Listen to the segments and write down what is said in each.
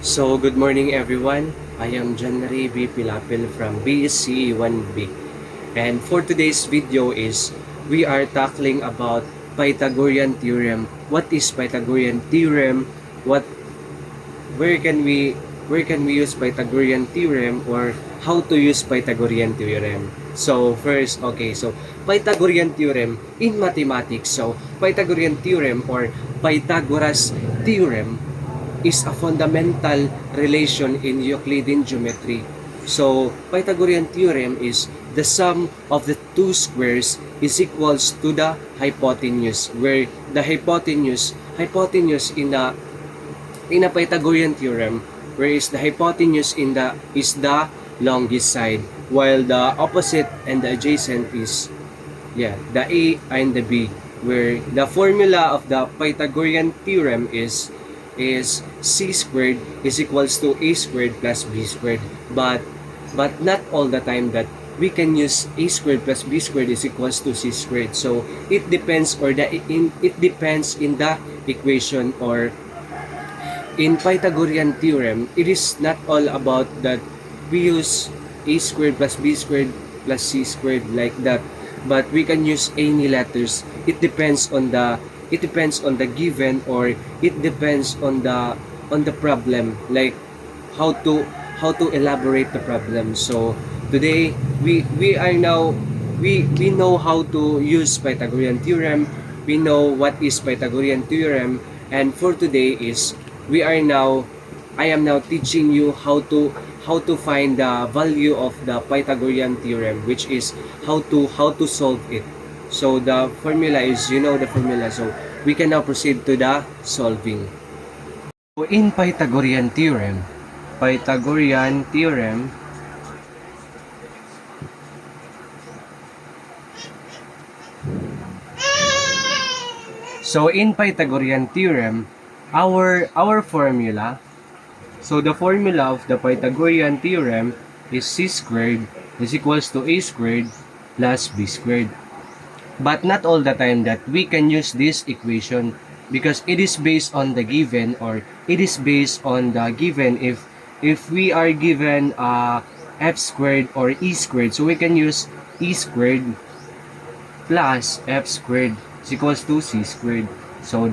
So, good morning everyone. I am John Ray B. Pilapil from BSC 1B. And for today's video is, we are tackling about Pythagorean theorem. What is Pythagorean theorem? What, where can we, where can we use Pythagorean theorem, or how to use Pythagorean theorem? So, first, okay, so Pythagorean theorem in mathematics. So, Pythagorean theorem or Pythagoras theorem is a fundamental relation in Euclidean geometry. So, Pythagorean theorem is the sum of the two squares is equals to the hypotenuse, where the hypotenuse in a Pythagorean theorem, whereas the hypotenuse is the longest side, while the opposite and the adjacent is the A and the B, where the formula of the Pythagorean theorem is c squared is equals to a squared plus b squared. But not all the time that we can use a squared plus b squared is equals to c squared. So it depends, or it depends in the equation, or in Pythagorean theorem. It is not all about that we use a squared plus b squared plus c squared like that, but we can use any letters. It depends on the given, or it depends on the problem, like how to elaborate the problem. So today we are now we know how to use Pythagorean theorem. We know what is Pythagorean theorem, and for today is I am now teaching you how to find the value of the Pythagorean theorem, which is how to solve it. So the formula is, you know the formula, so we can now proceed to the solving. So in Pythagorean theorem, our formula, so the formula of the Pythagorean theorem is c squared is equals to a squared plus b squared. But not all the time that we can use this equation, because it is based on the given, or it is based on the given if we are given f squared or e squared, so we can use e squared plus f squared is equals to c squared. So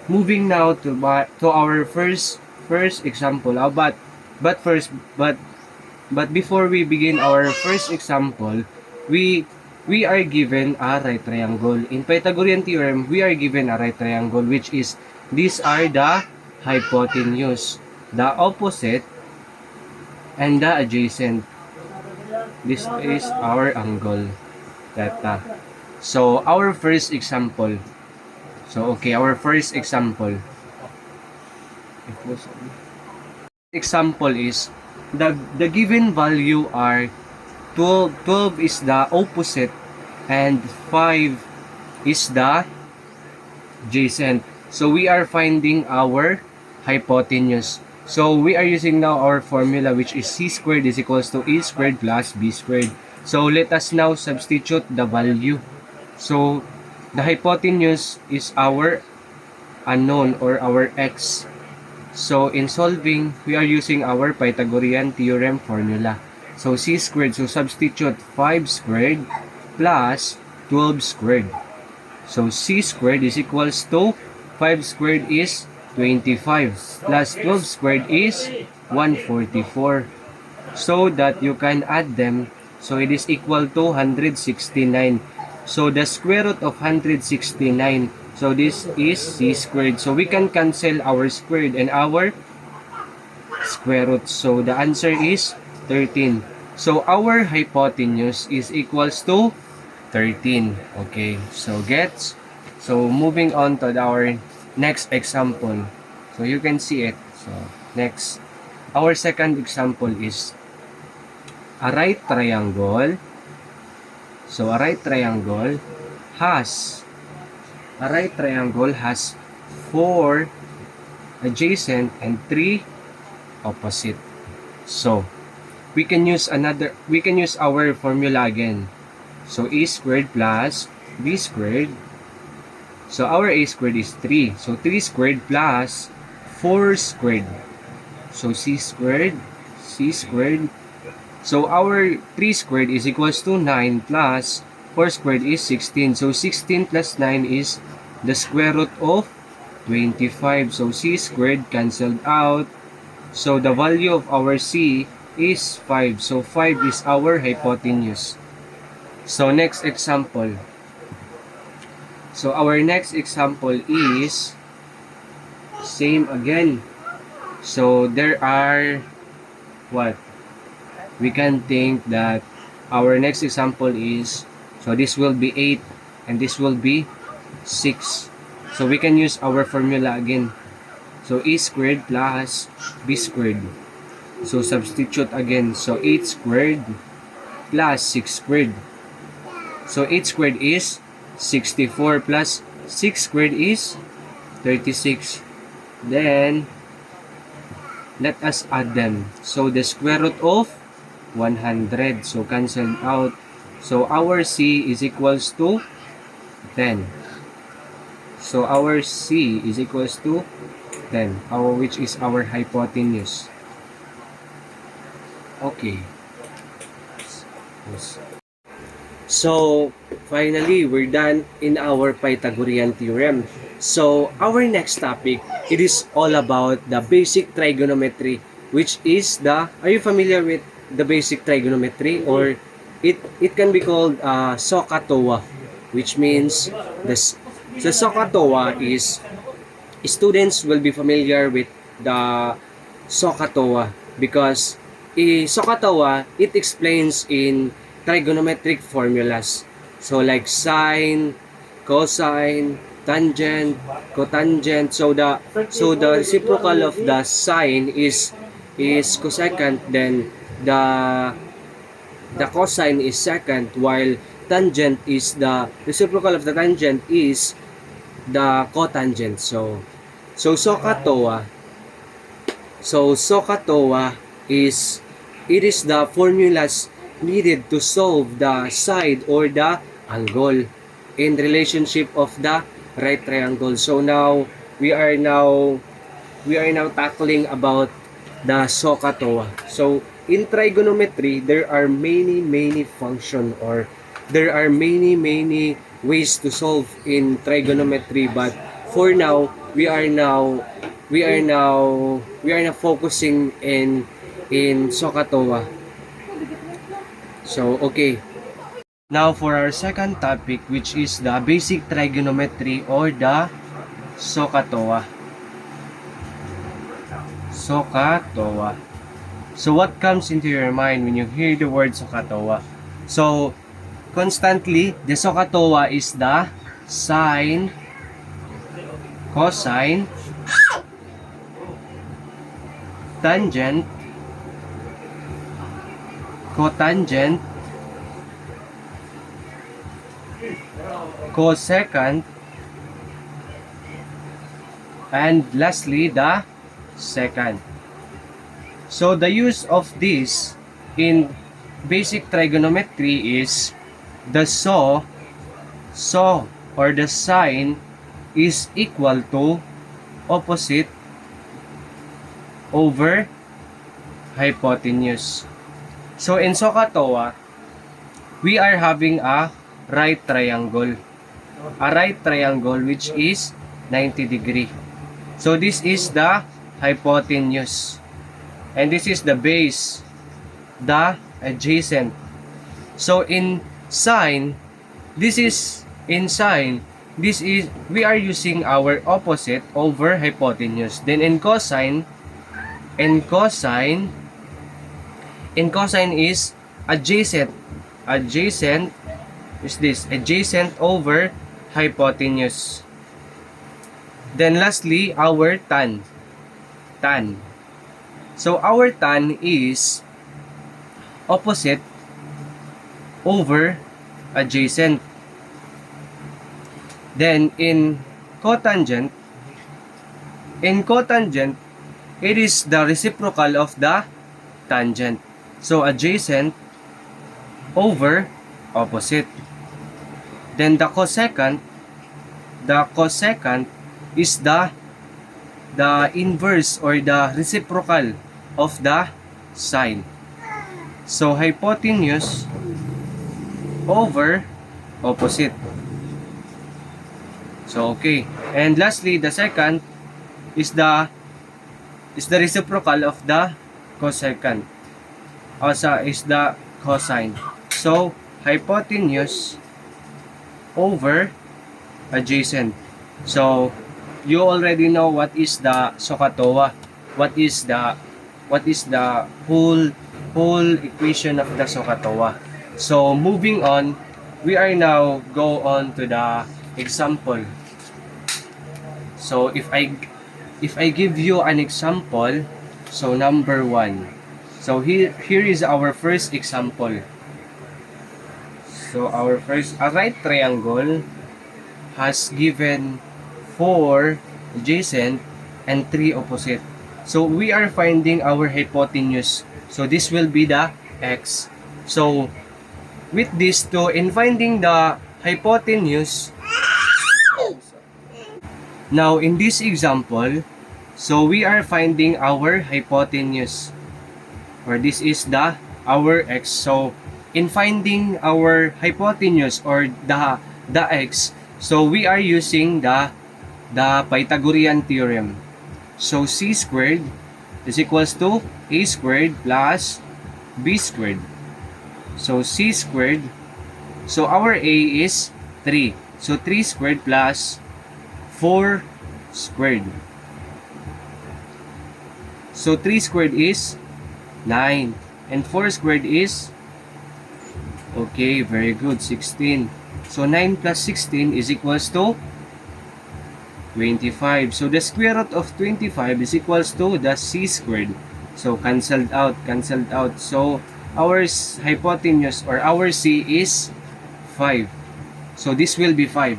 moving now to our first example. But before we begin our first example, we are given a right triangle. In Pythagorean theorem, we are given a right triangle, which is, these are the hypotenuse, the opposite, and the adjacent. This is our angle, theta. So our first example. Our first example. Example is, the given value are 12 is the opposite and 5 is the adjacent. So we are finding our hypotenuse. So we are using now our formula, which is c squared is equals to a squared plus b squared. So let us now substitute the value. So the hypotenuse is our unknown, or our x. So in solving, we are using our Pythagorean theorem formula. So c squared, so substitute 5 squared plus 12 squared. So c squared is equals to 5 squared is 25 plus 12 squared is 144. So that you can add them. So it is equal to 169. So the square root of 169. So this is c squared. So we can cancel our squared and our square root. So the answer is 13. So our hypotenuse is equals to 13. Okay, so gets. So moving on to our next example. So you can see it. So next, our second example is a right triangle. So a right triangle has 4 adjacent and 3 opposite. So we can use our formula again. So a squared plus b squared. So our a squared is 3. So 3 squared plus 4 squared. So c squared, c squared. So our 3 squared is equals to 9 plus 4 squared is 16. So 16 plus 9 is the square root of 25. So c squared cancelled out. So the value of our c is 5. So 5 is our hypotenuse. So next example. So our next example is same again. So there are what? We can think that our next example is, so this will be 8 and this will be 6. So we can use our formula again. So a squared plus b squared. So substitute again. So 8 squared plus 6 squared. So 8 squared is 64 plus 6 squared is 36. Then let us add them. So the square root of 100. So cancel out. So our c is equals to 10. So our c is equals to 10, which is our hypotenuse. Okay. So, finally, we're done in our Pythagorean theorem. So, our next topic, it is all about the basic trigonometry, which is the, are you familiar with the basic trigonometry? Or it can be called SOHCAHTOA, which means the SOHCAHTOA is, students will be familiar with the SOHCAHTOA because SOHCAHTOA, it explains in trigonometric formulas. So like sine, cosine, tangent, cotangent. So the reciprocal of the sine is cosecant, then the cosine is secant, while tangent is the reciprocal of the tangent is the cotangent. So SOHCAHTOA. So SOHCAHTOA is, it is the formulas needed to solve the side or the angle in relationship of the right triangle. So now we are now tackling about the SOHCAHTOA. So in trigonometry, there are many function, or there are many ways to solve in trigonometry, but for now we are now focusing in SOHCAHTOA. So okay, now for our second topic, which is the basic trigonometry or the SOHCAHTOA. SOHCAHTOA. So what comes into your mind when you hear the word SOHCAHTOA? So constantly, the SOHCAHTOA is the sine, cosine, tangent, cotangent, cosecant, and lastly the secant. So the use of this in basic trigonometry is the SO or the sine is equal to opposite over hypotenuse. So in SOHCAHTOA, we are having a right triangle. A right triangle which is 90 degree. So this is the hypotenuse. And this is the base, the adjacent. So in sine, we are using our opposite over hypotenuse. Then in cosine is adjacent. Adjacent is this, adjacent over hypotenuse. Then lastly, our tan. So our tan is opposite over adjacent. Then in cotangent, it is the reciprocal of the tangent. So adjacent over opposite. Then the cosecant is the the inverse or the reciprocal of the sine. So hypotenuse over opposite. So okay. And lastly, the second is the reciprocal of the cosecant. Also is the cosine. So hypotenuse over adjacent. So you already know what is the SOHCAHTOA. What is the whole equation of the SOHCAHTOA. So moving on, we are now go on to the example. So if I give you an example, so number 1. So here is our first example. So our first, a right triangle has given 4 adjacent and 3 opposite. So we are finding our hypotenuse. So this will be the x. So with these two, in finding the hypotenuse, now in this example, so we are finding our hypotenuse, or this is the our x. So in finding our hypotenuse or the x, so we are using the Pythagorean theorem. So c squared is equals to a squared plus b squared. So c squared, so our a is 3. So 3 squared plus 4 squared. So 3 squared is 9. And 4 squared is, okay, very good, 16. So 9 plus 16 is equals to 25. So the square root of 25 is equals to the c squared. So cancelled out. So our hypotenuse or our c is 5. So this will be 5.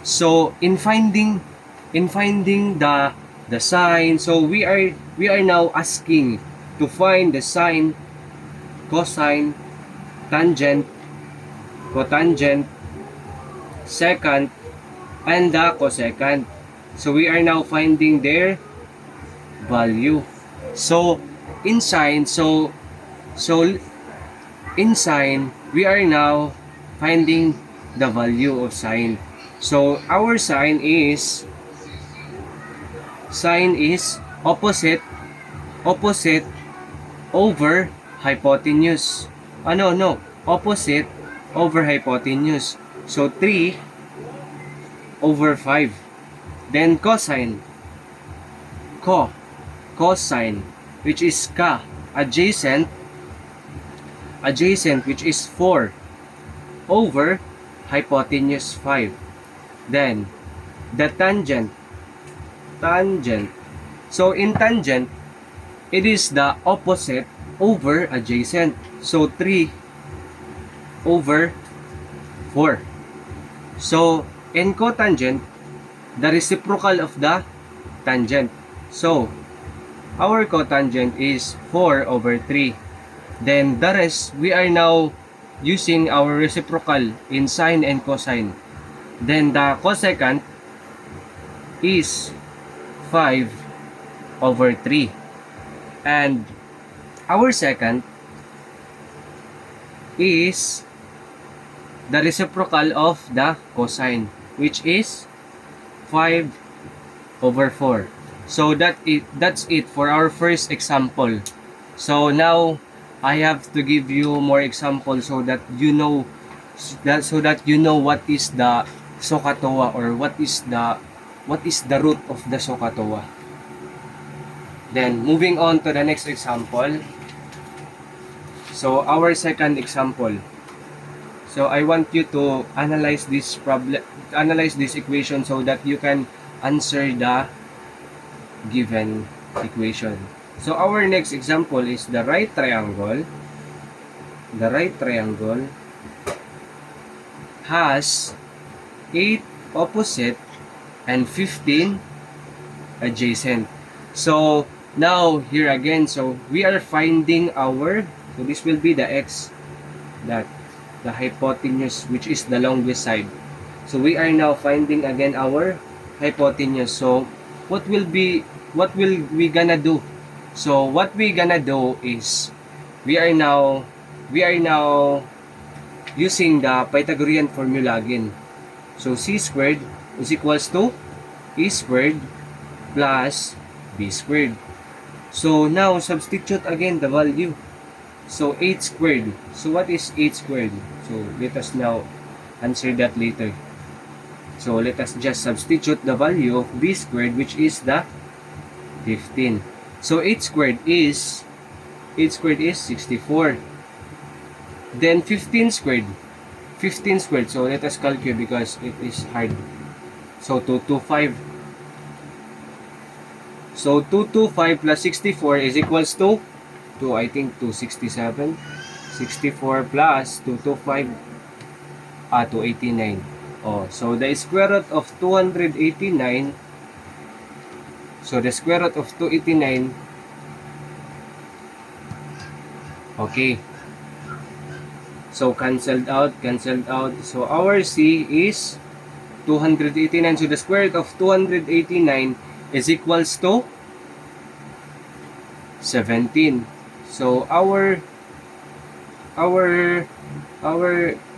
So in finding the sine, so we are now asking to find the sine, cosine, tangent, cotangent, secant, and the cosecant. So we are now finding their value. So in sine, in sine, we are now finding the value of sine. So our sine is opposite over hypotenuse. No, opposite over hypotenuse. So 3 over 5. Then cosine, cosine, which is adjacent, which is 4 over hypotenuse 5. Then the tangent. So in tangent, it is the opposite over adjacent. So 3 over 4. So in cotangent, the reciprocal of the tangent. So our cotangent is 4 over 3. Then the rest, we are now using our reciprocal in sine and cosine. Then the cosecant is 5 over 3. And our secant is the reciprocal of the cosine, which is 5 over 4. So that's it for our first example. So now I have to give you more examples so that you know what is the SOHCAHTOA, or what is the root of the SOHCAHTOA. Then moving on to the next example. So our second example. So I want you to analyze this equation so that you can answer the given equation. So our next example is the right triangle. The right triangle has 8 opposite and 15 adjacent. So now here again, so we are finding our, so this will be the x, that the hypotenuse, which is the longest side. So we are now finding again our hypotenuse. So what will be what will we gonna do? So what we gonna do is we are now using the Pythagorean formula again. So c squared is equals to a squared plus b squared. So now substitute again the value. So 8 squared. So what is 8 squared? So let us now answer that later. So let us just substitute the value of b squared, which is the 15. So 8 squared is 64. Then 15 squared. So let us calculate because it is hard. So 225. So 225 plus 64 is equals to I think 267. 64 plus 225 289. Oh, so the square root of 289. So the square root of 289. Okay. So cancelled out. So our C is 289. So the square root of 289 is equals to 17. So our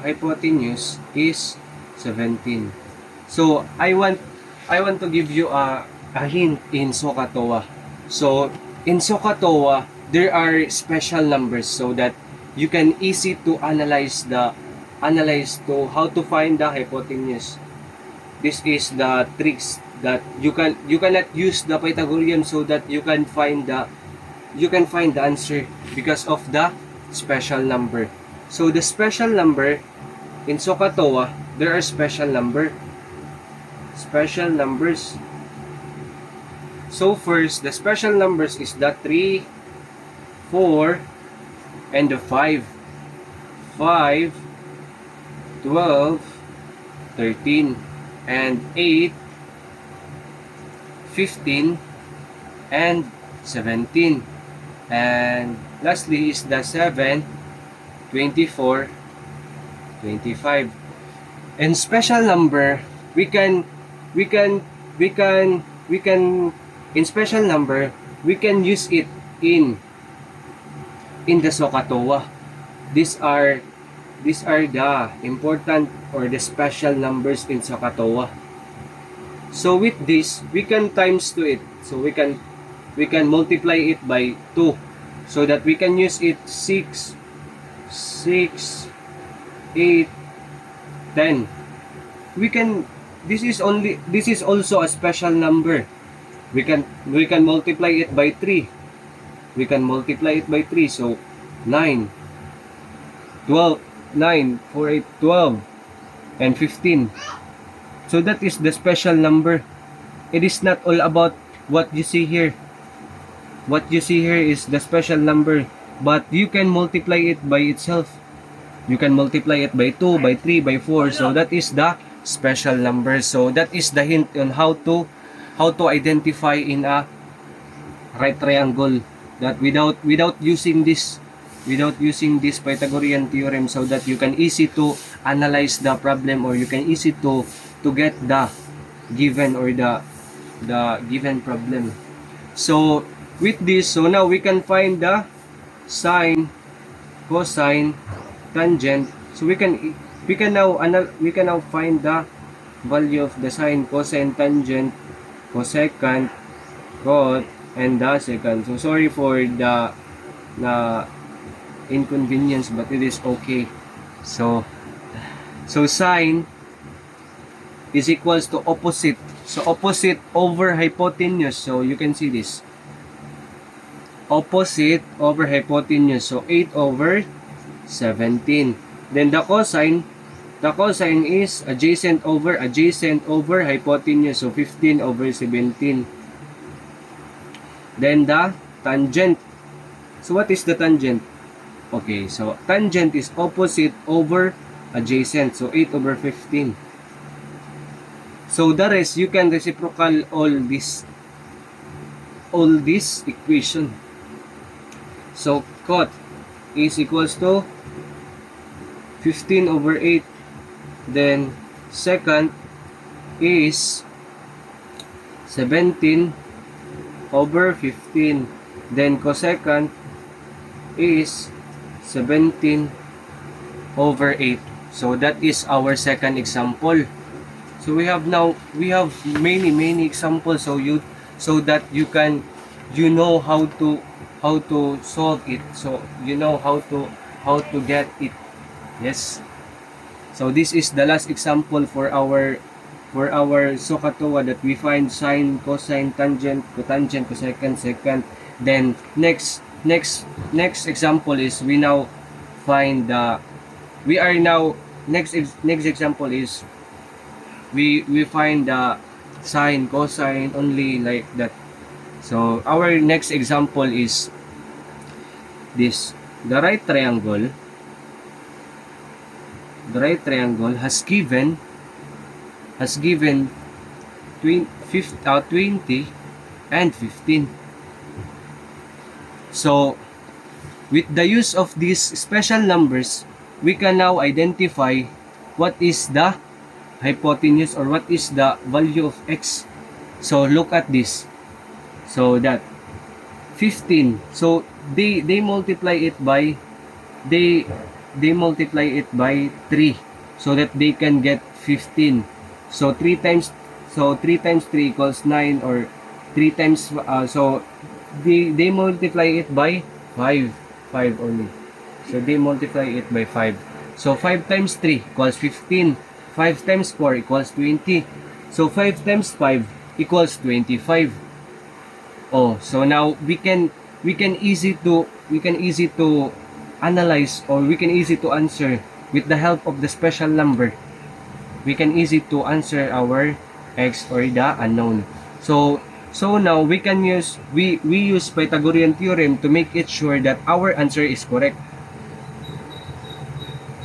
hypotenuse is 17. So I want to give you a hint in SOHCAHTOA. So in SOHCAHTOA, there are special numbers so that you can easy to analyze to how to find the hypotenuse. This is the tricks that you cannot use the Pythagorean so that you can find the answer because of the special number. So the special number in SOHCAHTOA, there are special numbers. So first, the special numbers is the 3, 4, and the 5. 5, 12, 13, and 8, 15, and 17. And lastly is the 7, 24, 25. And special number, we can in special number, we can use it in the SOHCAHTOA. These are the important or the special numbers in SOHCAHTOA. So with this, we can times to it. So we can multiply it by 2 so that we can use it 6, 8, 10. This is also a special number. We can multiply it by 3. So 9, 12, 9, 4, 8, 12, and 15. So that is the special number. It is not all about what you see here. What you see here is the special number, but you can multiply it by itself. You can multiply it by 2, by 3, by 4. So that is the special number. So that is the hint on how to identify in a right triangle, that without using this Pythagorean theorem, so that you can easy to analyze the problem, or you can easy to get the given or the given problem. So with this, so now we can find the sine, cosine, tangent. So we can now find the value of the sine, cosine, tangent, cosecant, cot, and the secant. So sorry for the inconvenience, but it is okay. So sine is equals to opposite. So opposite over hypotenuse. So you can see this. Opposite over hypotenuse. So 8 over 17. Then the cosine is adjacent over hypotenuse. So 15 over 17. Then the tangent. So what is the tangent? Okay, so tangent is opposite over adjacent. So 8 over 15. So the rest, you can reciprocal all this equation. So cot is equals to 15 over 8. Then secant is 17 over 15. Then cosecant is 17 over 8. So that is our second example. So we have many examples, so that you know how to solve it. So you know how to get it. Yes. So this is the last example for our SOHCAHTOA, that we find sine, cosine, tangent, cotangent, cosecant, secant. Then next example is we now find the we are now next example is we find the sine, cosine, only like that. So our next example is this. The right triangle has given 20 and 15. So with the use of these special numbers, we can now identify what is the hypotenuse or what is the value of x. So look at this. So that 15. So they multiply it by 3 so that they can get 15. So 3 times 3 equals 9, or 3 times so they multiply it by 5 only. So they multiply it by 5. So 5 times 3 equals 15. 5 times 4 equals 20. So 5 times 5 equals 25. Oh, so now we can easy to analyze, or we can easy to answer with the help of the special number. We can easy to answer our x, or the unknown. So now we can use we use Pythagorean theorem to make it sure that our answer is correct.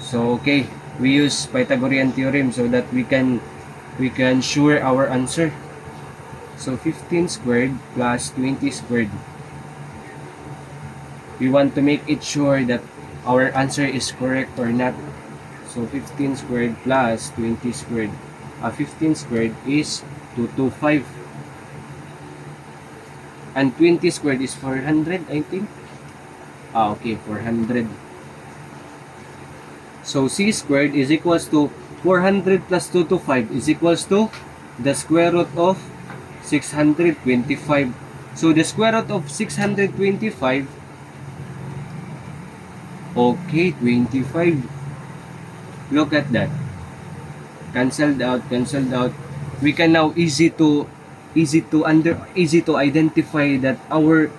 So okay, we use Pythagorean theorem so that we can sure our answer. So 15 squared plus 20 squared. We want to make it sure that our answer is correct or not. So 15 squared plus 20 squared. 15 squared is 225. And 20 squared is 400, I think. Okay, 400. So c squared is equals to 400 plus 225 is equals to the square root of 625. So the square root of 625, okay, 25. Look at that. Cancelled out. We can now easy to identify that our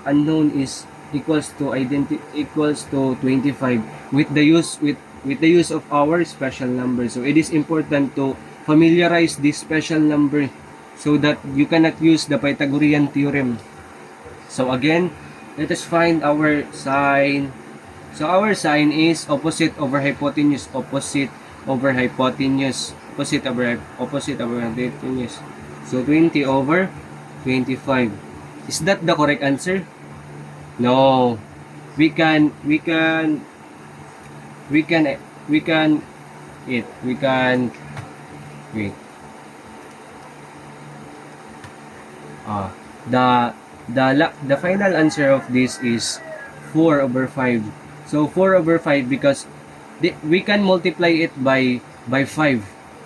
unknown is equals to 25 with the use of our special number. So it is important to familiarize this special number so that you cannot use the Pythagorean theorem. So again, let us find our sine. So our sine is opposite over hypotenuse. So 20 over 25. Is that the correct answer? No. We can wait. The final answer of this is 4 over 5. So 4 over 5 because we can multiply it by 5.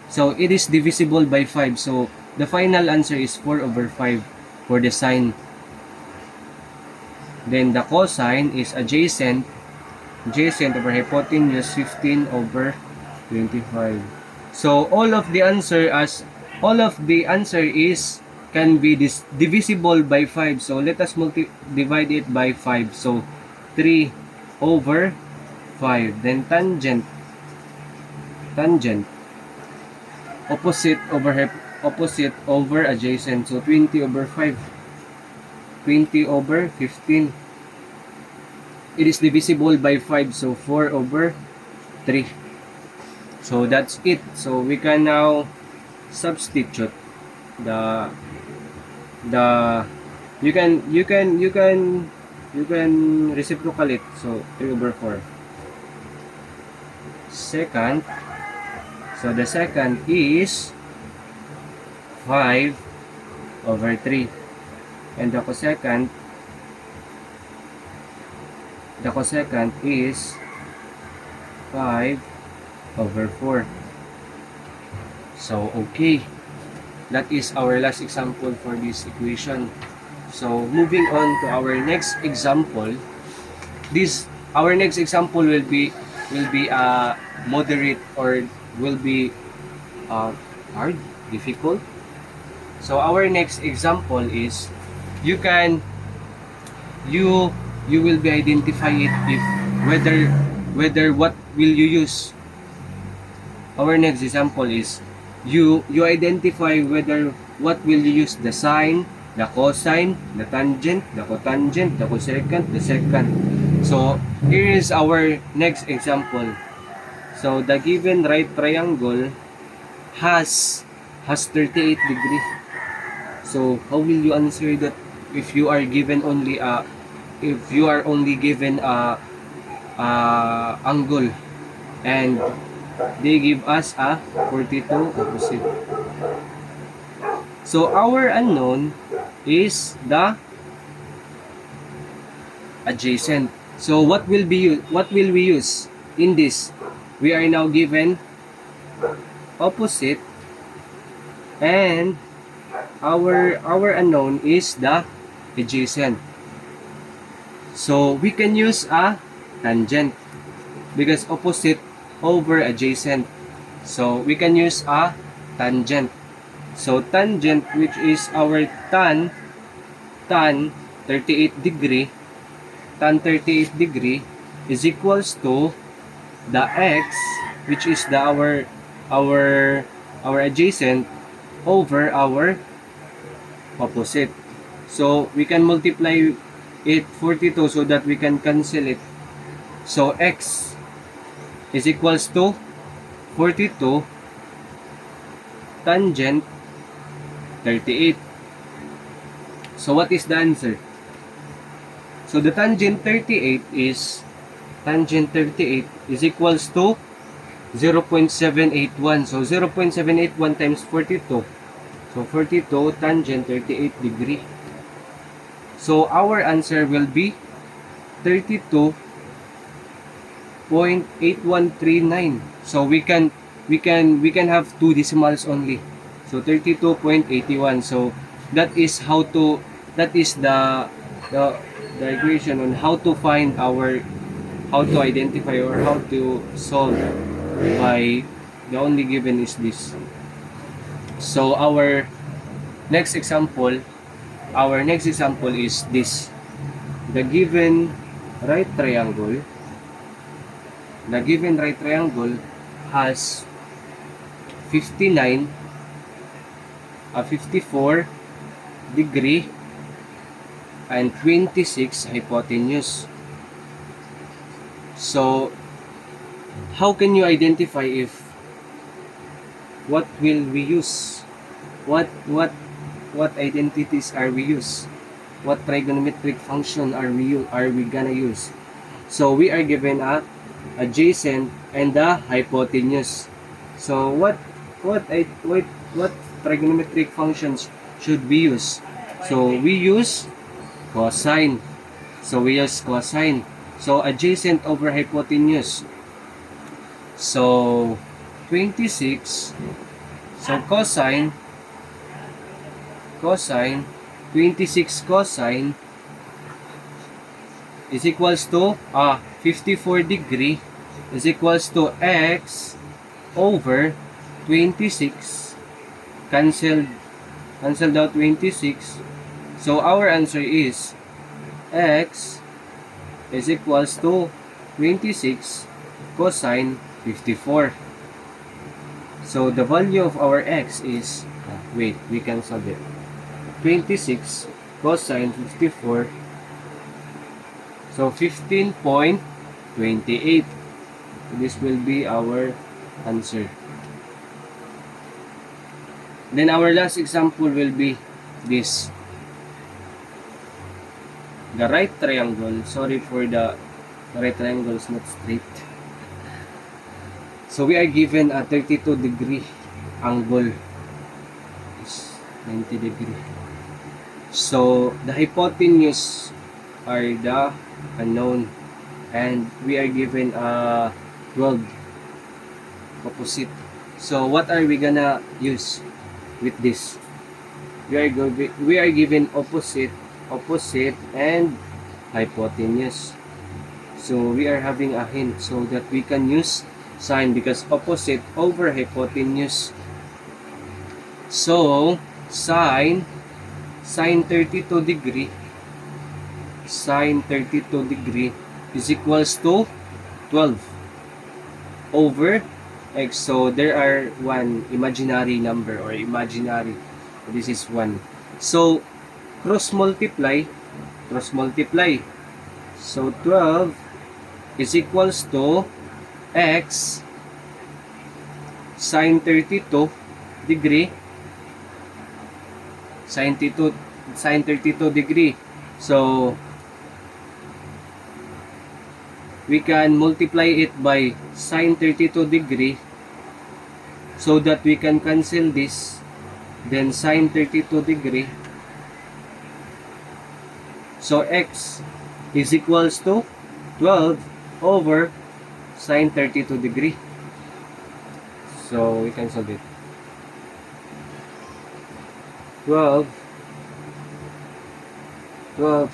So it is divisible by 5. So the final answer is 4 over 5 for the sine. Then the cosine is adjacent over hypotenuse, 15 over 25. So all of the answer is can be divisible by 5. So let us divide it by 5. So 3 over 5. Then tangent opposite over adjacent. So 20 over 5. 20 over 15. It is divisible by 5. So 4 over 3. So that's it. So we can now substitute you can reciprocal it. So 3 over 4. Second, so the second is 5 over 3. And the cosecant is 5/4. So, okay. That is our last example for this equation. So, moving on to our next example. Our next example will be moderate, or will be hard, difficult. So, our next example is you can you you will be identify it if whether what will you use. Our next example is you identify whether what will you use: the sine, the cosine, the tangent, the cotangent, the cosecant, the secant. So here is our next example. So the given right triangle has 38 degree. So how will you answer that if you are given only angle, and they give us a 42 opposite? So our unknown is the adjacent. So what will we use in this? We are now given opposite, and our unknown is the adjacent. So we can use a tangent because opposite over adjacent. So we can use a tangent. So tangent, which is our tan 38 degree, tan 38 degree is equals to the x, which is the our adjacent, over our opposite. So we can multiply it 42 so that we can cancel it. So x is equals to 42 tangent 38. So what is the answer? So the tangent 38 is equals to 0.781. So 0.781 times 42. So 42 tangent 38 degree. So our answer will be 32.8139. So we can have two decimals only. So 32.81. So that is the equation on how to identify or how to solve by the only given is this. So our next example is this. The given right triangle has 54 degree and 26 hypotenuse. So how can you identify if what will we use? What identities are we use? What trigonometric function are we gonna use? So we are given a adjacent and the hypotenuse. So what trigonometric functions should we use? So we use cosine. So adjacent over hypotenuse. So 26. So cosine 26 cosine is equals to 54 degree is equals to x over 26. Cancelled out 26. So our answer is x is equals to 26 cosine 54. So the value of our x is, we can solve it. 26 cosine 54. So 15.28. This will be our answer. Then our last example will be this. The right triangle, sorry for the right triangle is not straight. So we are given a 32 degree angle. Is 90 degree. So the hypotenuse are the unknown, and we are given a 12 opposite. So what are we gonna use with this? We are given opposite, and hypotenuse. So we are having a hint so that we can use sine because opposite over hypotenuse. So sine 32 degree is equals to 12 over x. So there are one imaginary number or imaginary. This is 1. So cross multiply. So 12 is equals to x sine 32 degree sine 32 degree. So we can multiply it by sine 32 degree so that we can cancel this, then sine 32 degree. So x is equals to 12 over sine 32 degree. So we can solve it. 12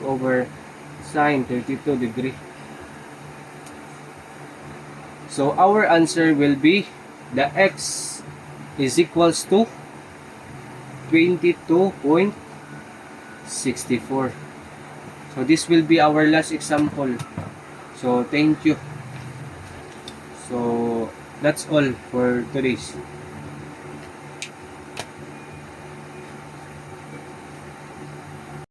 over sine 32 degree. So our answer will be the x is equals to 22.64. So this will be our last example. So thank you. So that's all for today's.